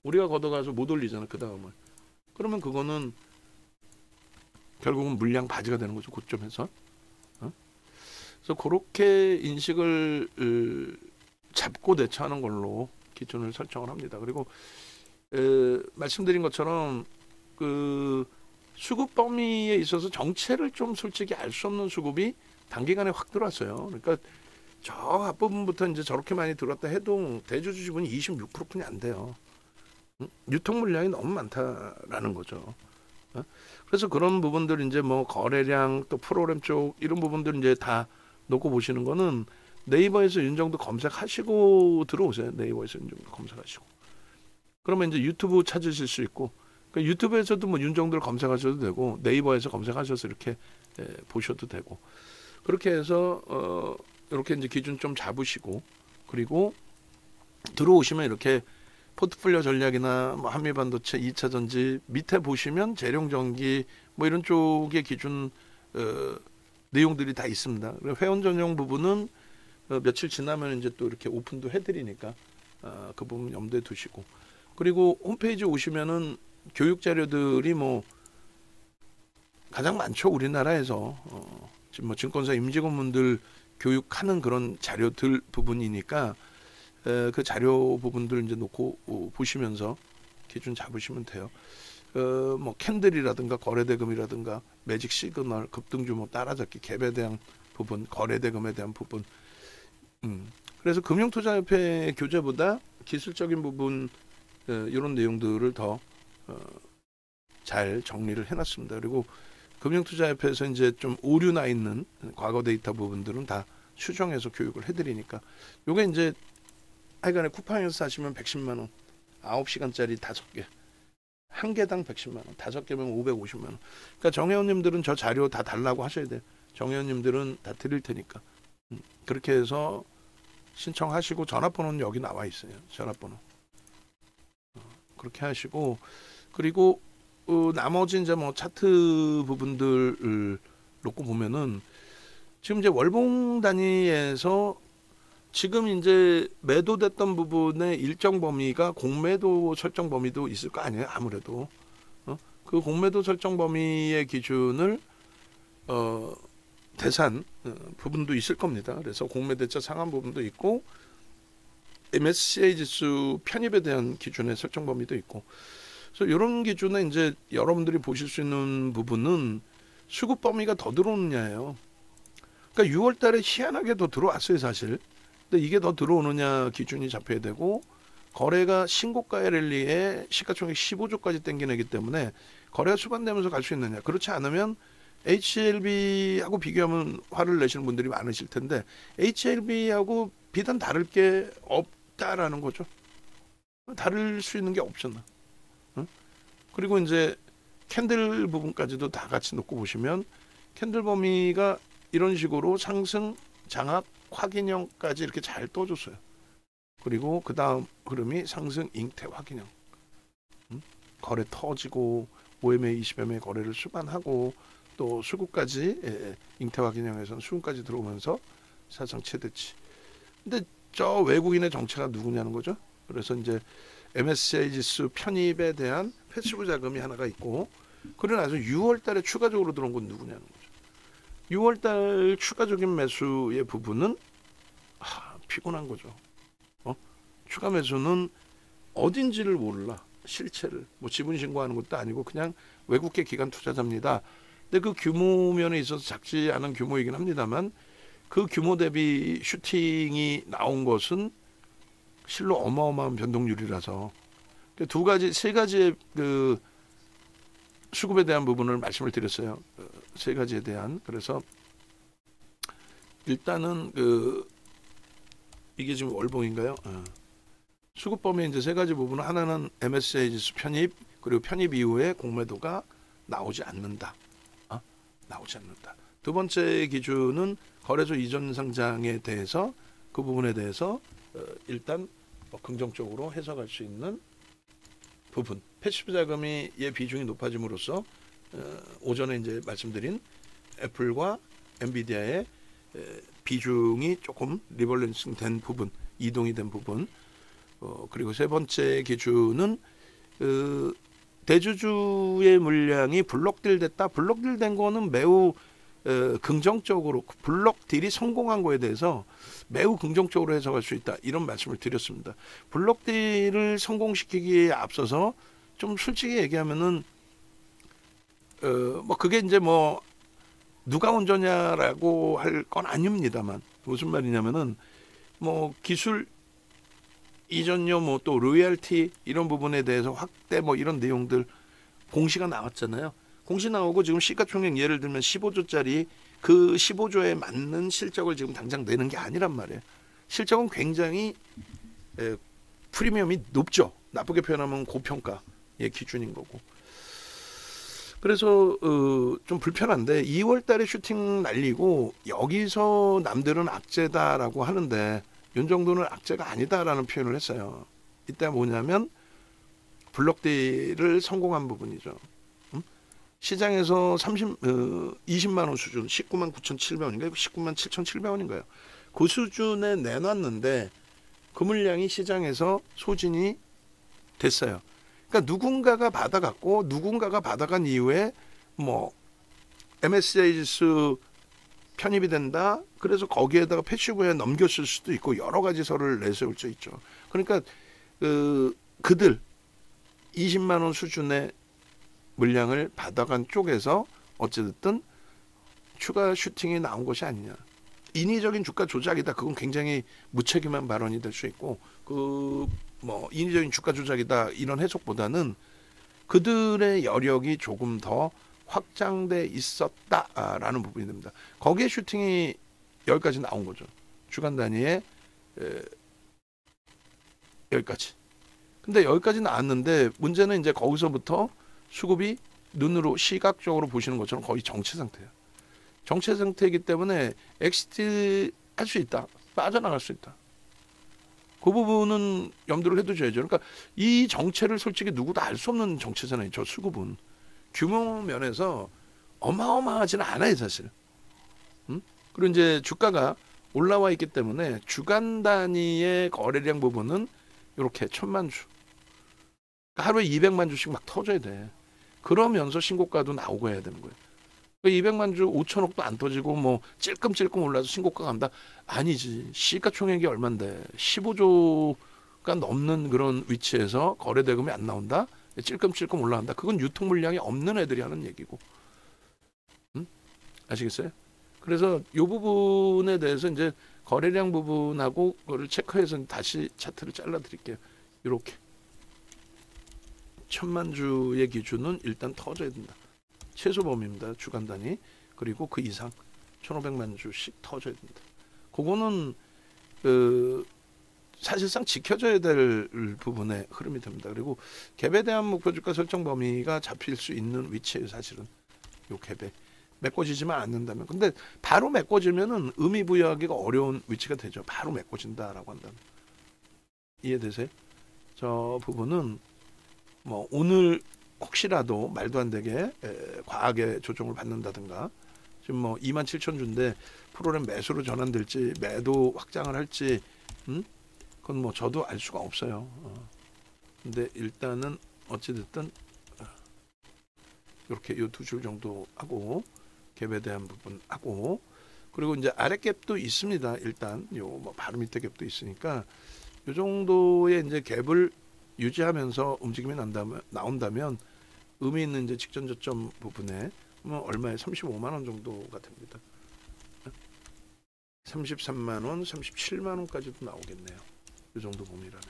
우리가 걷어가서 못 올리잖아. 그 다음을. 그러면 그거는 결국은 물량 바지가 되는 거죠. 고점에서. 그래서 그렇게 인식을 잡고 대처하는 걸로 기준을 설정을 합니다. 그리고 말씀드린 것처럼 그 수급 범위에 있어서 정체를 좀 솔직히 알 수 없는 수급이 단기간에 확 들어왔어요. 그러니까 저 앞부분부터 이제 저렇게 많이 들어왔다 해도 대주주 지분이 26%뿐이 안 돼요. 유통 물량이 너무 많다라는 거죠. 그래서 그런 부분들 이제 뭐 거래량 또 프로그램 쪽 이런 부분들 이제 다 놓고 보시는 거는 네이버에서 윤정도 검색하시고 들어오세요. 네이버에서 윤정도 검색하시고. 그러면 이제 유튜브 찾으실 수 있고 그러니까 유튜브에서도 뭐 윤정도를 검색하셔도 되고 네이버에서 검색하셔서 이렇게 보셔도 되고 그렇게 해서 이렇게 이제 기준 좀 잡으시고 그리고 들어오시면 이렇게 포트폴리오 전략이나 뭐 한미반도체 2차 전지 밑에 보시면 재룡전기 뭐 이런 쪽의 기준 내용들이 다 있습니다. 회원 전용 부분은 며칠 지나면 이제 또 이렇게 오픈도 해드리니까 그 부분 염두에 두시고 그리고 홈페이지 오시면은 교육 자료들이 뭐 가장 많죠. 우리나라에서 지금 뭐 증권사 임직원분들 교육하는 그런 자료들 부분이니까 그 자료 부분들 이제 놓고 보시면서 기준 잡으시면 돼요. 뭐 캔들이라든가 거래대금이라든가 매직 시그널 급등주 뭐 따라잡기 갭에 대한 부분 거래대금에 대한 부분 그래서 금융투자협회 교재보다 기술적인 부분 이런 내용들을 더 잘 정리를 해놨습니다. 그리고 금융투자협회에서 이제 좀 오류나 있는 과거 데이터 부분들은 다 수정해서 교육을 해드리니까 요게 이제 하여간에 쿠팡에서 사시면 110만 원 9시간짜리 5개 한 개당 110만 원 5개면 550만 원 그러니까 정회원님들은 저 자료 다 달라고 하셔야 돼요. 정회원님들은 다 드릴 테니까 그렇게 해서 신청하시고 전화번호는 여기 나와 있어요. 전화번호 그렇게 하시고 그리고 나머지 이제 뭐 차트 부분들을 놓고 보면은 지금 이제 월봉 단위에서 지금 이제 매도됐던 부분의 일정 범위가 공매도 설정 범위도 있을 거 아니에요. 아무래도 그 공매도 설정 범위의 기준을 대산 부분도 있을 겁니다. 그래서 공매대차 상한 부분도 있고 MSCI 지수 편입에 대한 기준의 설정 범위도 있고, 그래서 이런 기준에 이제 여러분들이 보실 수 있는 부분은 수급 범위가 더 들어오느냐예요. 그러니까 6월달에 희한하게 더 들어왔어요, 사실. 근데 이게 더 들어오느냐 기준이 잡혀야 되고, 거래가 신고가의 랠리에 시가총액 15조까지 땡겨내기 때문에 거래가 수반되면서 갈 수 있느냐. 그렇지 않으면 HLB하고 비교하면 화를 내시는 분들이 많으실 텐데 HLB하고 비단 다를 게 없다라는 거죠. 다를 수 있는 게 없잖아. 응? 그리고 이제 캔들 부분까지도 다 같이 놓고 보시면 캔들 범위가 이런 식으로 상승, 장악, 확인형까지 이렇게 잘 떠줬어요. 그리고 그 다음 흐름이 상승, 잉태, 확인형. 거래 터지고 OMA, 20MA 거래를 수반하고 또 수급까지 잉태 확인형에서는 수급까지 들어오면서 사상 최대치. 근데 저 외국인의 정체가 누구냐는 거죠. 그래서 이제 MSCI 지수 편입에 대한 패시브 자금이 하나가 있고, 그러고 나서 6월달에 추가적으로 들어온 건 누구냐는 거죠. 6월달 추가적인 매수의 부분은 피곤한 거죠. 추가 매수는 어딘지를 몰라. 실체를 뭐 지분 신고하는 것도 아니고 그냥 외국계 기관 투자자입니다. 근데 그 규모 면에 있어서 작지 않은 규모이긴 합니다만 그 규모 대비 슈팅이 나온 것은 실로 어마어마한 변동률이라서 두 가지, 세 가지의 그 수급에 대한 부분을 말씀을 드렸어요. 세 가지에 대한. 그래서 일단은 이게 지금 월봉인가요? 수급 범위 이제 세 가지 부분은 하나는 MSCI 지수 편입, 그리고 편입 이후에 공매도가 나오지 않는다. 나오지 않는다. 두 번째 기준은 거래소 이전 상장에 대해서 그 부분에 대해서 일단 긍정적으로 해석할 수 있는 부분. 패시브 자금이 의 비중이 높아짐으로써 오전에 이제 말씀드린 애플과 엔비디아의 비중이 조금 리밸런싱 된 부분, 이동이 된 부분. 그리고 세 번째 기준은 대주주의 물량이 블록딜 됐다. 블록딜 된 거는 매우 긍정적으로, 블록딜이 성공한 거에 대해서 매우 긍정적으로 해석할 수 있다. 이런 말씀을 드렸습니다. 블록딜을 성공시키기에 앞서서 좀 솔직히 얘기하면은 뭐 그게 이제 뭐 누가 먼저냐라고 할 건 아닙니다만, 무슨 말이냐면은 뭐 기술 이전료 뭐 또 로열티 이런 부분에 대해서 확대 뭐 이런 내용들 공시가 나왔잖아요. 공시 나오고 지금 시가총액 예를 들면 15조짜리 그 15조에 맞는 실적을 지금 당장 내는 게 아니란 말이에요. 실적은 굉장히 프리미엄이 높죠. 나쁘게 표현하면 고평가의 기준인 거고. 그래서 좀 불편한데 2월 달에 슈팅 날리고 여기서 남들은 악재다라고 하는데 이 정도는 악재가 아니다라는 표현을 했어요. 이때 뭐냐면 블록딜을 성공한 부분이죠. 시장에서 20만 원 수준, 19만 9,700원인가요? 19만 7,700원인가요? 그 수준에 내놨는데 그 물량이 시장에서 소진이 됐어요. 그러니까 누군가가 받아갔고 누군가가 받아간 이후에 뭐 MSCI 지수 편입이 된다. 그래서 거기에다가 패시브에 넘겼을 수도 있고 여러 가지 설을 내세울 수 있죠. 그러니까 그들 20만 원 수준의 물량을 받아간 쪽에서 어찌됐든 추가 슈팅이 나온 것이 아니냐. 인위적인 주가 조작이다. 그건 굉장히 무책임한 발언이 될 수 있고 뭐 인위적인 주가 조작이다 이런 해석보다는 그들의 여력이 조금 더 확장돼 있었다라는 부분이 됩니다. 거기에 슈팅이 여기까지 나온 거죠. 주간 단위에 여기까지. 근데 여기까지 나왔는데 문제는 이제 거기서부터 수급이 눈으로 시각적으로 보시는 것처럼 거의 정체 상태예요. 정체 상태이기 때문에 엑시트 할 수 있다. 빠져나갈 수 있다. 그 부분은 염두를 해두셔야죠. 그러니까 이 정체를 솔직히 누구도 알 수 없는 정체잖아요. 저 수급은 규모 면에서 어마어마하지는 않아요, 사실. 그리고 이제 주가가 올라와 있기 때문에 주간 단위의 거래량 부분은 이렇게 1000만 주, 하루에 200만 주씩 막 터져야 돼. 그러면서 신고가도 나오고 해야 되는 거예요. 200만 주 5천억도 안 터지고 뭐 찔끔찔끔 올라서 신고가 간다? 아니지. 시가총액이 얼만데 15조가 넘는 그런 위치에서 거래대금이 안 나온다? 찔끔찔끔 올라간다? 그건 유통 물량이 없는 애들이 하는 얘기고. 아시겠어요? 그래서 이 부분에 대해서 이제 거래량 부분하고 그거를 체크해서 다시 차트를 잘라 드릴게요. 이렇게 1000만 주의 기준은 일단 터져야 된다. 최소 범위입니다. 주간 단위. 그리고 그 이상 1500만 주씩 터져야 된다. 그거는 사실상 지켜져야 될 부분의 흐름이 됩니다. 그리고 갭에 대한 목표 주가 설정 범위가 잡힐 수 있는 위치에요. 사실은 요 갭에 메꿔지지만 않는다면. 근데 바로 메꿔지면은 의미 부여하기가 어려운 위치가 되죠. 바로 메꿔진다라고 한다면. 이해되세요? 저 부분은 뭐 오늘 혹시라도 말도 안 되게 과하게 조정을 받는다든가, 지금 뭐 27,000주인데 프로그램 매수로 전환될지 매도 확장을 할지 그건 뭐 저도 알 수가 없어요. 근데 일단은 어찌됐든 이렇게 요 두 줄 정도 하고 갭에 대한 부분 하고, 그리고 이제 아래 갭도 있습니다. 일단 요 뭐 바로 밑에 갭도 있으니까 요 정도의 이제 갭을 유지하면서 움직임이 나온다면 의미 있는 이제 직전 저점 부분에 뭐 얼마에 35만 원 정도가 됩니다. 33만 원, 37만 원까지도 나오겠네요. 이 정도 범위라면.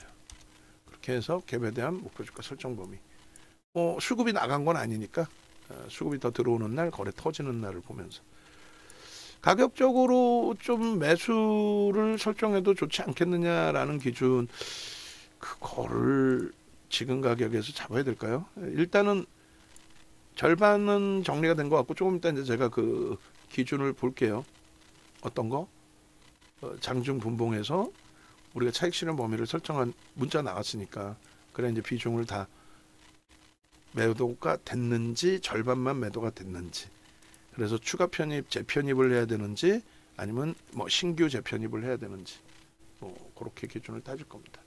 그렇게 해서 갭에 대한 목표 주가 설정 범위. 수급이 나간 건 아니니까 수급이 더 들어오는 날, 거래 터지는 날을 보면서 가격적으로 좀 매수를 설정해도 좋지 않겠느냐라는 기준, 그거를 지금 가격에서 잡아야 될까요? 일단은 절반은 정리가 된 것 같고, 조금 이따 이제 제가 그 기준을 볼게요. 어떤 거? 장중 분봉에서 우리가 차익 실현 범위를 설정한 문자 나왔으니까, 그래 이제 비중을 다 매도가 됐는지 절반만 매도가 됐는지, 그래서 추가 편입, 재편입을 해야 되는지 아니면 뭐 신규 재편입을 해야 되는지, 뭐 그렇게 기준을 따질 겁니다.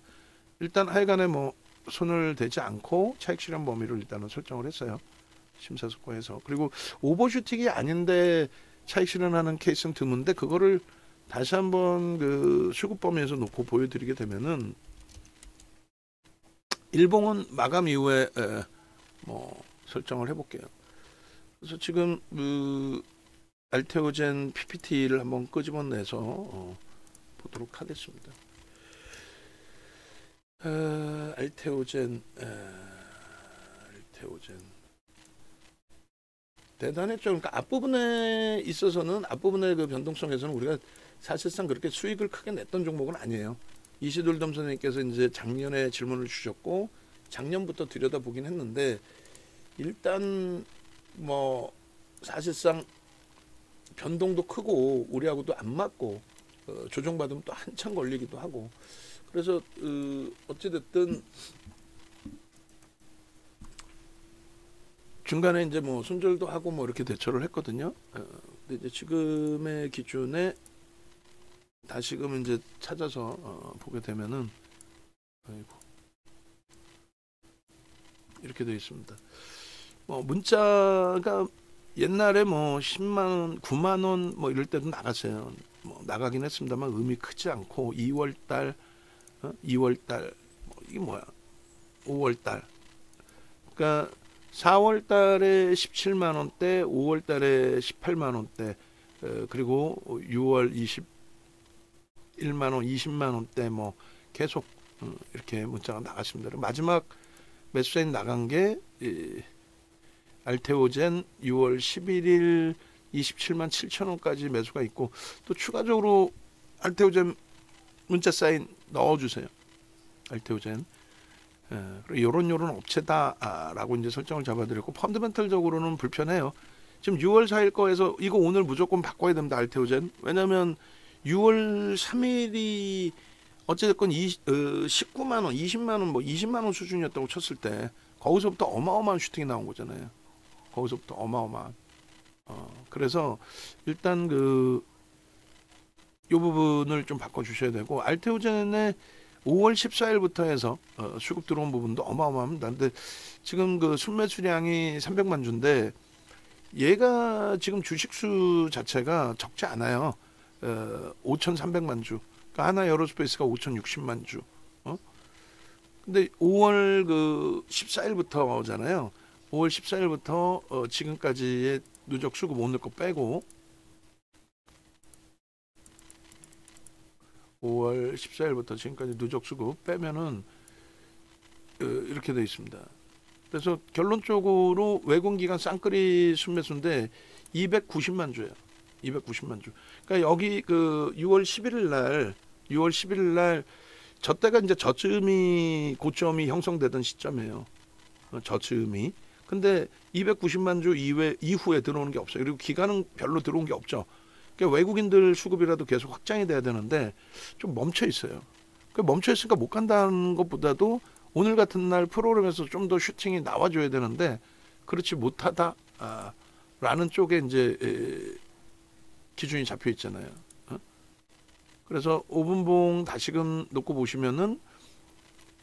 일단 하여간에 뭐 손을 대지 않고 차익 실현 범위를 일단은 설정을 했어요. 심사숙고해서. 그리고 오버슈팅이 아닌데 차익 실현하는 케이스는 드문데, 그거를 다시 한번 그 수급 범위에서 놓고 보여드리게 되면은 일봉은 마감 이후에 뭐 설정을 해볼게요. 그래서 지금 그 알테오젠 PPT를 한번 끄집어내서 보도록 하겠습니다. 알테오젠 대단했죠. 그러니까 앞부분에 있어서는, 앞부분의 그 변동성에서는 우리가 사실상 그렇게 수익을 크게 냈던 종목은 아니에요. 이시돌덤 선생님께서 이제 작년에 질문을 주셨고 작년부터 들여다보긴 했는데, 일단 뭐 사실상 변동도 크고 우리하고도 안 맞고 조정받으면 또 한참 걸리기도 하고, 그래서 어찌됐든 중간에 이제 뭐 손절도 하고 뭐 이렇게 대처를 했거든요. 근데 이제 지금의 기준에 다시금 이제 찾아서 보게 되면은, 아이고, 이렇게 되어 있습니다. 뭐 문자가 옛날에 뭐 10만 원, 9만 원 뭐 이럴 때도 나갔어요. 뭐 나가긴 했습니다만 의미 크지 않고, 2월 달, 2월 달, 이게 뭐야? 5월 달. 그러니까 4월 달에 17만 원대, 5월 달에 18만 원대, 그리고 6월 21만 원, 20만 원대 뭐 계속 이렇게 문자가 나갔습니다. 마지막 매수세인 나간 게 알테오젠 6월 11일 27만 7천 원까지 매수가 있고, 또 추가적으로 알테오젠 문자 사인 넣어주세요. 알테오젠. 그리고 요런 업체다라고 이제 설정을 잡아드렸고, 펀드멘털적으로는 불편해요. 지금 6월 4일 거에서 이거 오늘 무조건 바꿔야 됩니다. 알테오젠. 왜냐면 6월 3일이 어찌됐건 19만 원, 20만 원, 뭐 20만 원 수준이었다고 쳤을 때 거기서부터 어마어마한 슈팅이 나온 거잖아요. 거기서부터 어마어마한. 그래서 일단 요 부분을 좀 바꿔주셔야 되고, 알테오젠의 5월 14일부터 해서 수급 들어온 부분도 어마어마합니다. 근데 지금 그 순매수량이 300만 주인데 얘가 지금 주식수 자체가 적지 않아요. 5,300만 주. 그러니까 하나 에어로스페이스가 5,060만 주. 근데 5월 14일부터 오잖아요. 5월 14일부터 지금까지의 누적 수급 오늘 거 빼고 5월 14일부터 지금까지 누적 수급 빼면은 이렇게 돼 있습니다. 그래서 결론적으로 외국기관 쌍끌이 순매수인데 290만 주예요. 290만 주. 그러니까 여기 6월 11일 날 저때가 이제 저점이 고점이 형성되던 시점이에요. 저점이. 근데 290만 주 이후에 들어오는 게 없어요. 그리고 기간은 별로 들어온 게 없죠. 그러니까 외국인들 수급이라도 계속 확장이 돼야 되는데 좀 멈춰 있어요. 멈춰 있으니까 못 간다는 것보다도 오늘 같은 날 프로그램에서 좀 더 슈팅이 나와줘야 되는데 그렇지 못하다 라는 쪽에 이제 기준이 잡혀 있잖아요. 그래서 5분봉 다시금 놓고 보시면은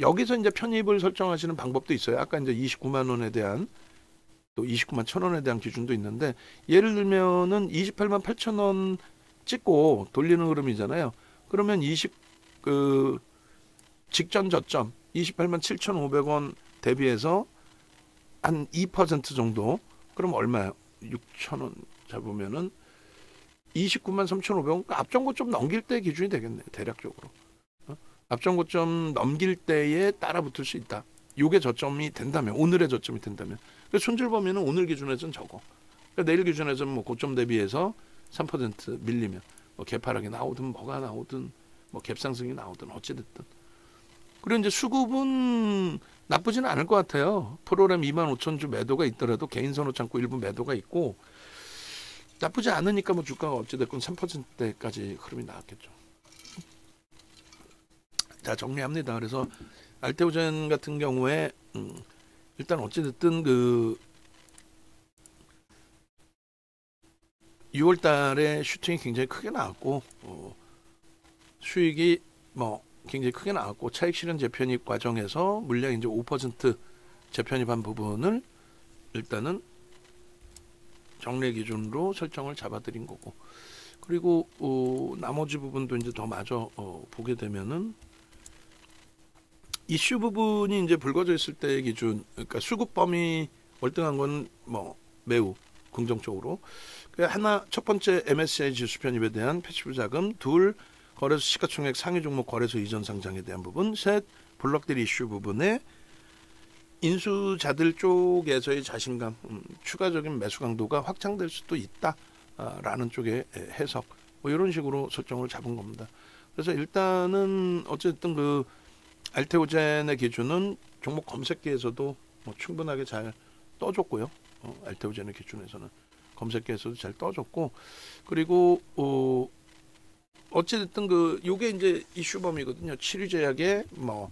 여기서 이제 편입을 설정하시는 방법도 있어요. 아까 이제 29만 원에 대한 또 29만 천 원에 대한 기준도 있는데, 예를 들면은 28만 8천 원 찍고 돌리는 흐름이잖아요. 그러면 직전 저점 28만 7,500원 대비해서 한 2% 정도, 그럼 얼마예요? 6천 원 잡으면은 29만 3,500원. 앞전 고점 넘길 때 기준이 되겠네, 대략적으로. 앞전 고점 넘길 때에 따라 붙을 수 있다. 요게 저점이 된다면, 오늘의 저점이 된다면. 손절 범위는 오늘 기준에서는 적어. 그러니까 내일 기준에서는 뭐 고점 대비해서 3% 밀리면 뭐 개파락이 나오든 뭐가 나오든 뭐 갭상승이 나오든 어찌됐든. 그리고 이제 수급은 나쁘지는 않을 것 같아요. 프로그램 25,000주 매도가 있더라도 개인 선호 창고 일부 매도가 있고 나쁘지 않으니까 뭐 주가가 어찌됐건 3%대까지 흐름이 나왔겠죠. 자, 정리합니다. 그래서 알테오젠 같은 경우에 일단 어찌됐든 6월 달에 슈팅이 굉장히 크게 나왔고 수익이 뭐 굉장히 크게 나왔고, 차익 실현 재편입 과정에서 물량 이제 5% 재편입한 부분을 일단은 정례 기준으로 설정을 잡아드린 거고, 그리고 나머지 부분도 이제 더 마저 보게 되면은 이슈 부분이 이제 불거져 있을 때의 기준, 그러니까 수급 범위 월등한 건 뭐 매우 긍정적으로. 하나, 첫 번째 MSCI 지수 편입에 대한 패시브 자금. 둘, 거래소 시가총액 상위 종목 거래소 이전 상장에 대한 부분. 셋, 블록딜 이슈 부분에 인수자들 쪽에서의 자신감, 추가적인 매수 강도가 확장될 수도 있다라는 쪽의 해석, 뭐 이런 식으로 설정을 잡은 겁니다. 그래서 일단은 어쨌든 알테오젠의 기준은 종목 검색기에서도 뭐 충분하게 잘 떠줬고요. 알테오젠의 기준에서는 검색기에서도 잘 떠줬고, 그리고 어찌됐든 요게 이제 이슈 범위거든요. 치료제약의 뭐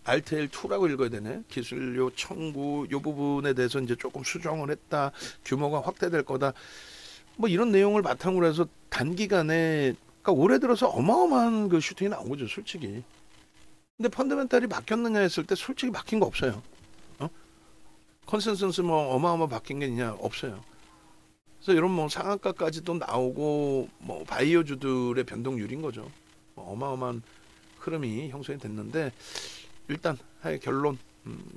RTL2라고 읽어야 되네. 기술료 청구 요 부분에 대해서 이제 조금 수정을 했다. 규모가 확대될 거다. 뭐 이런 내용을 바탕으로 해서 단기간에, 그러니까 올해 들어서 어마어마한 슈팅이 나온 거죠, 솔직히. 근데 펀더멘탈이 바뀌었느냐 했을 때 솔직히 바뀐 거 없어요. 컨센서스 뭐 어마어마 바뀐 게 있냐? 없어요. 그래서 이런 뭐 상한가까지도 나오고 뭐 바이오주들의 변동률인 거죠. 뭐 어마어마한 흐름이 형성이 됐는데, 일단 결론,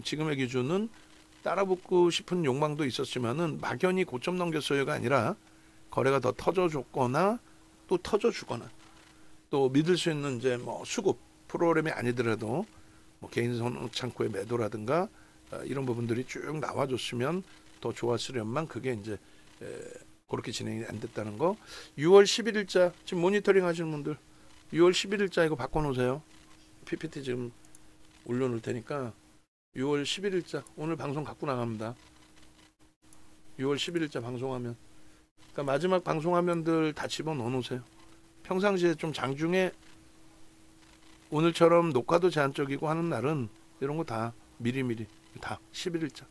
지금의 기준은 따라붙고 싶은 욕망도 있었지만은 막연히 고점 넘겼어요가 아니라 거래가 더 터져줬거나 또 터져주거나 또 믿을 수 있는 이제 뭐 수급 프로그램이 아니더라도 뭐 개인 선호 창고의 매도라든가 이런 부분들이 쭉 나와줬으면 더 좋았으련만 그게 이제 그렇게 진행이 안 됐다는 거. 6월 11일자 지금 모니터링 하시는 분들 6월 11일자 이거 바꿔놓으세요. PPT 지금 올려놓을 테니까 6월 11일자 오늘 방송 갖고 나갑니다. 6월 11일자 방송하면, 그러니까 마지막 방송화면들 다 집어넣어 놓으세요. 평상시에 좀 장중에 오늘처럼 녹화도 제한적이고 하는 날은 이런 거 다 미리미리 다 11일자.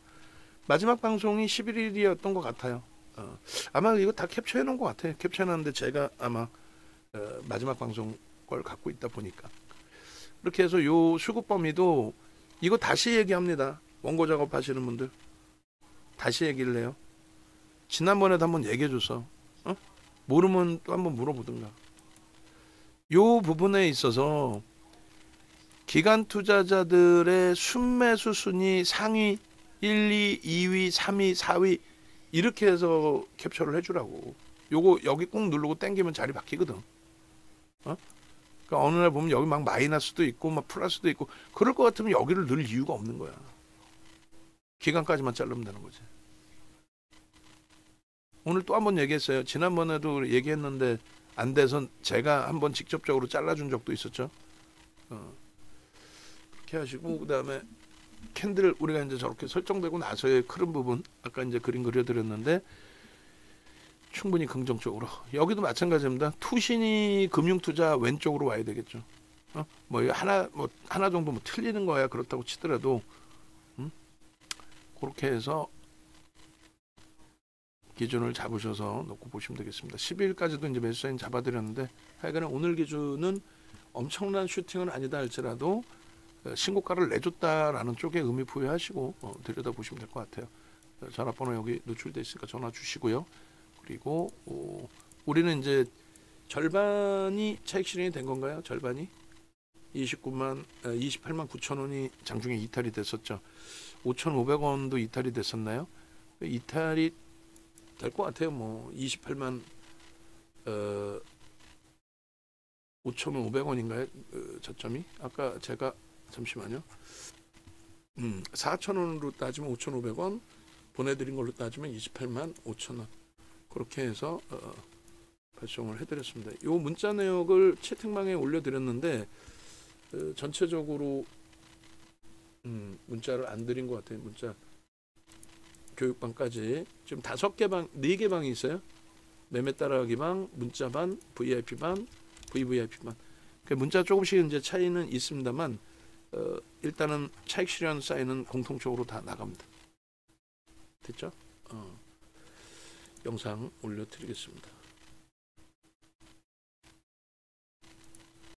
마지막 방송이 11일이었던 것 같아요. 아마 이거 다 캡처해 놓은 것 같아요. 캡처해 놨는데 제가 아마 마지막 방송 걸 갖고 있다 보니까. 이렇게 해서 요 수급 범위도 이거 다시 얘기합니다. 원고 작업하시는 분들 다시 얘기를 해요. 지난번에도 한번 얘기해 줬어. 모르면 또 한번 물어보든가. 요 부분에 있어서 기관 투자자들의 순매수 순위 상위 1, 2, 2위, 3위, 4위 이렇게 해서 캡처를 해주라고. 요거 여기 꾹 누르고 당기면 자리 바뀌거든. 그러니까 어느 날 보면 여기 막 마이너스도 있고 막 플러스도 있고 그럴 것 같으면 여기를 넣을 이유가 없는 거야. 기간까지만 자르면 되는 거지. 오늘 또 한번 얘기했어요. 지난번에도 얘기했는데 안 돼서 제가 한번 직접적으로 잘라준 적도 있었죠. 그렇게 하시고 그다음에 캔들 우리가 이제 저렇게 설정되고 나서의 흐름 부분 아까 이제 그림 그려드렸는데 충분히 긍정적으로 여기도 마찬가지입니다. 투신이 금융투자 왼쪽으로 와야 되겠죠. 뭐 하나 정도 뭐 틀리는 거야 그렇다고 치더라도 그렇게 해서 기준을 잡으셔서 놓고 보시면 되겠습니다. 12일까지도 이제 매수 사인 잡아드렸는데 하여간에 오늘 기준은 엄청난 슈팅은 아니다 할지라도 신고가를 내줬다라는 쪽에 의미 부여하시고 들여다보시면 될 것 같아요. 전화번호 여기 노출돼 있으니까 전화 주시고요. 그리고 우리는 이제 절반이 차익 실현이 된 건가요? 절반이 28만 9천 원이 장중에 이탈이 됐었죠. 5,500원도 이탈이 됐었나요? 이탈이 될 것 같아요. 뭐 28만 5,500원인가요? 저점이 아까 제가 잠시만요. 4,000원으로 따지면 5,500원 보내드린 걸로 따지면 28만 5,000원 그렇게 해서 발송을 해드렸습니다. 이 문자 내역을 채팅방에 올려드렸는데 전체적으로 문자를 안 드린 것 같아요. 문자 교육방까지 지금 5개 방, 4개 방이 있어요. 매매 따라하기 방, 문자 반, VIP 반, VVIP 반. 문자 조금씩 이제 차이는 있습니다만 일단은 차익 실현 사인은 공통적으로 다 나갑니다. 됐죠? 영상 올려드리겠습니다.